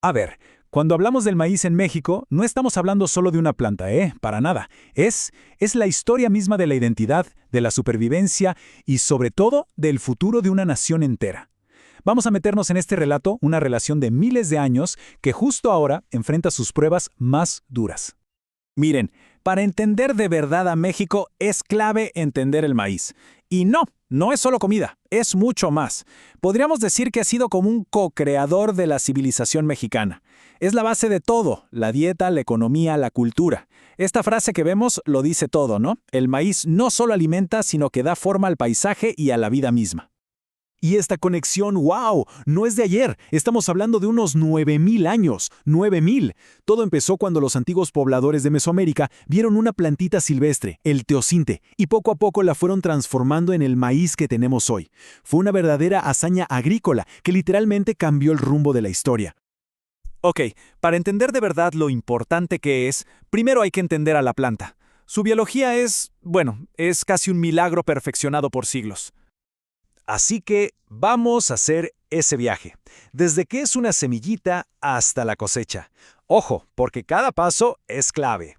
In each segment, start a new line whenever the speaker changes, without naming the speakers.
A ver, cuando hablamos del maíz en México, no estamos hablando solo de una planta, ¿eh? Para nada. Es la historia misma de la identidad, de la supervivencia y sobre todo del futuro de una nación entera. Vamos a meternos en este relato, una relación de miles de años que justo ahora enfrenta sus pruebas más duras. Miren, para entender de verdad a México es clave entender el maíz. Y no es solo comida, es mucho más. Podríamos decir que ha sido como un co-creador de la civilización mexicana. Es la base de todo, la dieta, la economía, la cultura. Esta frase que vemos lo dice todo, ¿no? El maíz no solo alimenta, sino que da forma al paisaje y a la vida misma. Y esta conexión, ¡wow!, no es de ayer. Estamos hablando de unos 9.000 años. 9.000. Todo empezó cuando los antiguos pobladores de Mesoamérica vieron una plantita silvestre, el teosinte, y poco a poco la fueron transformando en el maíz que tenemos hoy. Fue una verdadera hazaña agrícola que literalmente cambió el rumbo de la historia. Ok, para entender de verdad lo importante que es, primero hay que entender a la planta. Su biología es casi un milagro perfeccionado por siglos. Así que vamos a hacer ese viaje, desde que es una semillita hasta la cosecha. Ojo, porque cada paso es clave.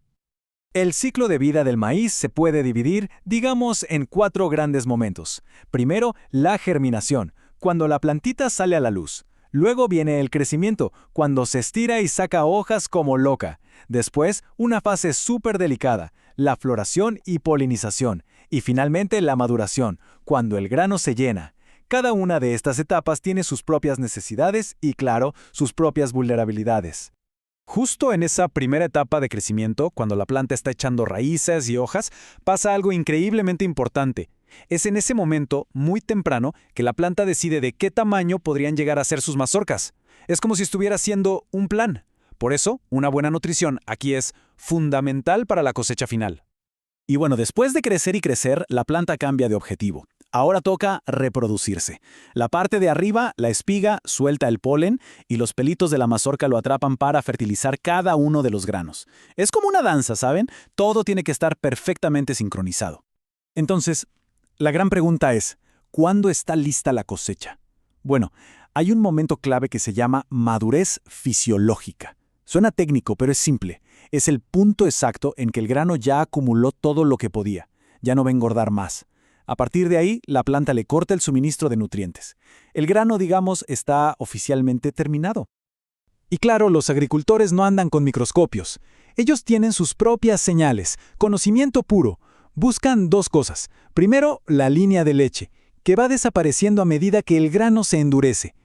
El ciclo de vida del maíz se puede dividir, digamos, en 4 grandes momentos. Primero, la germinación, cuando la plantita sale a la luz. Luego viene el crecimiento, cuando se estira y saca hojas como loca. Después, una fase súper delicada, la floración y polinización. Y finalmente la maduración, cuando el grano se llena. Cada una de estas etapas tiene sus propias necesidades y, claro, sus propias vulnerabilidades. Justo en esa primera etapa de crecimiento, cuando la planta está echando raíces y hojas, pasa algo increíblemente importante. Es en ese momento, muy temprano, que la planta decide de qué tamaño podrían llegar a ser sus mazorcas. Es como si estuviera haciendo un plan. Por eso, una buena nutrición aquí es fundamental para la cosecha final. Y bueno, después de crecer y crecer, la planta cambia de objetivo. Ahora toca reproducirse. La parte de arriba, la espiga, suelta el polen y los pelitos de la mazorca lo atrapan para fertilizar cada uno de los granos. Es como una danza, ¿saben? Todo tiene que estar perfectamente sincronizado. Entonces, la gran pregunta es, ¿cuándo está lista la cosecha? Bueno, hay un momento clave que se llama madurez fisiológica. Suena técnico, pero es simple. Es el punto exacto en que el grano ya acumuló todo lo que podía. Ya no va a engordar más. A partir de ahí, la planta le corta el suministro de nutrientes. El grano, digamos, está oficialmente terminado. Y claro, los agricultores no andan con microscopios. Ellos tienen sus propias señales, conocimiento puro. Buscan 2 cosas. Primero, la línea de leche, que va desapareciendo a medida que el grano se endurece.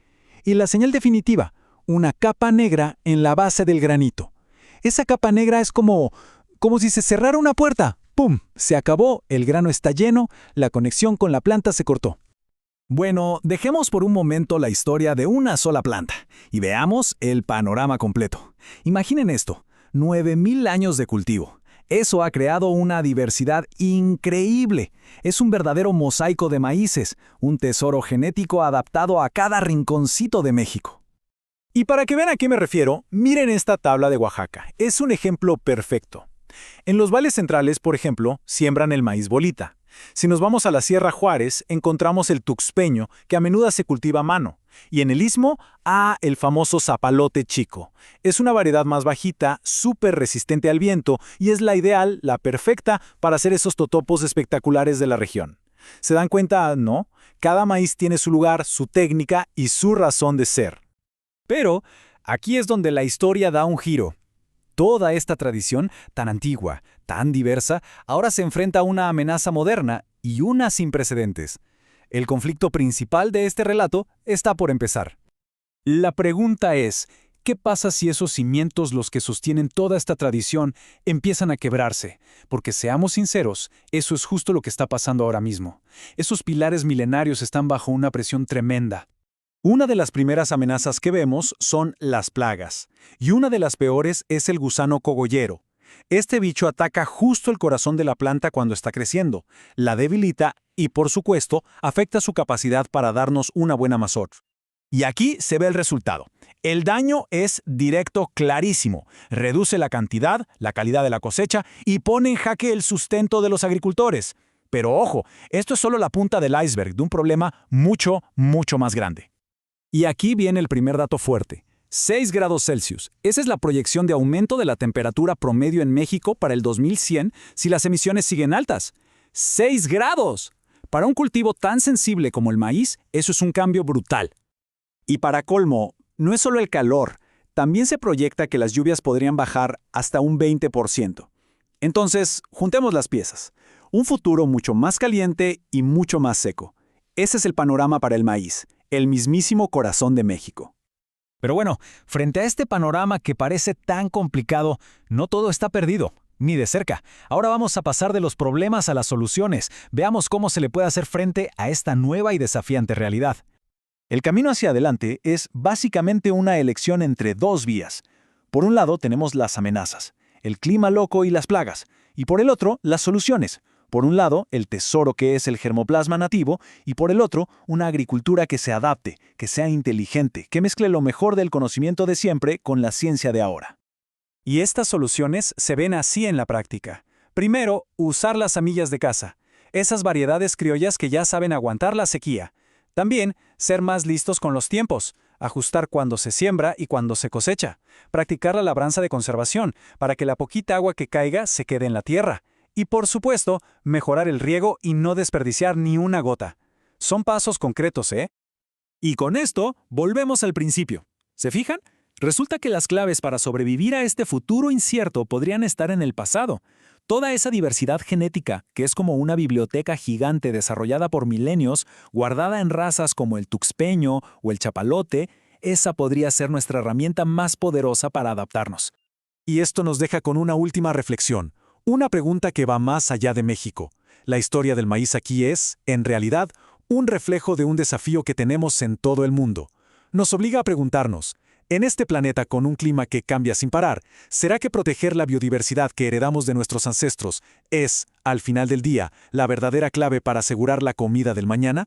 Y la señal definitiva, una capa negra en la base del granito. Esa capa negra es como si se cerrara una puerta. ¡Pum! Se acabó, el grano está lleno, la conexión con la planta se cortó. Bueno, dejemos por un momento la historia de una sola planta y veamos el panorama completo. Imaginen esto, 9.000 años de cultivo. Eso ha creado una diversidad increíble. Es un verdadero mosaico de maíces, un tesoro genético adaptado a cada rinconcito de México. Y para que vean a qué me refiero, miren esta tabla de Oaxaca. Es un ejemplo perfecto. En los valles centrales, por ejemplo, siembran el maíz bolita. Si nos vamos a la Sierra Juárez, encontramos el tuxpeño, que a menudo se cultiva a mano. Y en el istmo, el famoso zapalote chico. Es una variedad más bajita, súper resistente al viento, y es la ideal, la perfecta, para hacer esos totopos espectaculares de la región. ¿Se dan cuenta? No. Cada maíz tiene su lugar, su técnica y su razón de ser. Pero aquí es donde la historia da un giro. Toda esta tradición, tan antigua, tan diversa, ahora se enfrenta a una amenaza moderna y una sin precedentes. El conflicto principal de este relato está por empezar. La pregunta es, ¿qué pasa si esos cimientos, los que sostienen toda esta tradición, empiezan a quebrarse? Porque seamos sinceros, eso es justo lo que está pasando ahora mismo. Esos pilares milenarios están bajo una presión tremenda. Una de las primeras amenazas que vemos son las plagas, y una de las peores es el gusano cogollero. Este bicho ataca justo el corazón de la planta cuando está creciendo, la debilita y, por supuesto, afecta su capacidad para darnos una buena mazorca. Y aquí se ve el resultado. El daño es directo, clarísimo. Reduce la cantidad, la calidad de la cosecha y pone en jaque el sustento de los agricultores. Pero ojo, esto es solo la punta del iceberg de un problema mucho, mucho más grande. Y aquí viene el primer dato fuerte. 6 grados Celsius. Esa es la proyección de aumento de la temperatura promedio en México para el 2100 si las emisiones siguen altas. ¡6 grados! Para un cultivo tan sensible como el maíz, eso es un cambio brutal. Y para colmo, no es solo el calor, también se proyecta que las lluvias podrían bajar hasta un 20%. Entonces, juntemos las piezas. Un futuro mucho más caliente y mucho más seco. Ese es el panorama para el maíz, el mismísimo corazón de México. Pero bueno, frente a este panorama que parece tan complicado, no todo está perdido, ni de cerca. Ahora vamos a pasar de los problemas a las soluciones. Veamos cómo se le puede hacer frente a esta nueva y desafiante realidad. El camino hacia adelante es básicamente una elección entre dos vías. Por un lado tenemos las amenazas, el clima loco y las plagas, y por el otro, las soluciones. Por un lado, el tesoro que es el germoplasma nativo, y por el otro, una agricultura que se adapte, que sea inteligente, que mezcle lo mejor del conocimiento de siempre con la ciencia de ahora. Y estas soluciones se ven así en la práctica. Primero, usar las semillas de caza, esas variedades criollas que ya saben aguantar la sequía. También, ser más listos con los tiempos, ajustar cuando se siembra y cuando se cosecha, practicar la labranza de conservación, para que la poquita agua que caiga se quede en la tierra. Y por supuesto, mejorar el riego y no desperdiciar ni una gota. Son pasos concretos, ¿eh? Y con esto, volvemos al principio. ¿Se fijan? Resulta que las claves para sobrevivir a este futuro incierto podrían estar en el pasado. Toda esa diversidad genética, que es como una biblioteca gigante desarrollada por milenios, guardada en razas como el tuxpeño o el chapalote, esa podría ser nuestra herramienta más poderosa para adaptarnos. Y esto nos deja con una última reflexión, una pregunta que va más allá de México. La historia del maíz aquí es, en realidad, un reflejo de un desafío que tenemos en todo el mundo. Nos obliga a preguntarnos, en este planeta con un clima que cambia sin parar, ¿será que proteger la biodiversidad que heredamos de nuestros ancestros es, al final del día, la verdadera clave para asegurar la comida del mañana?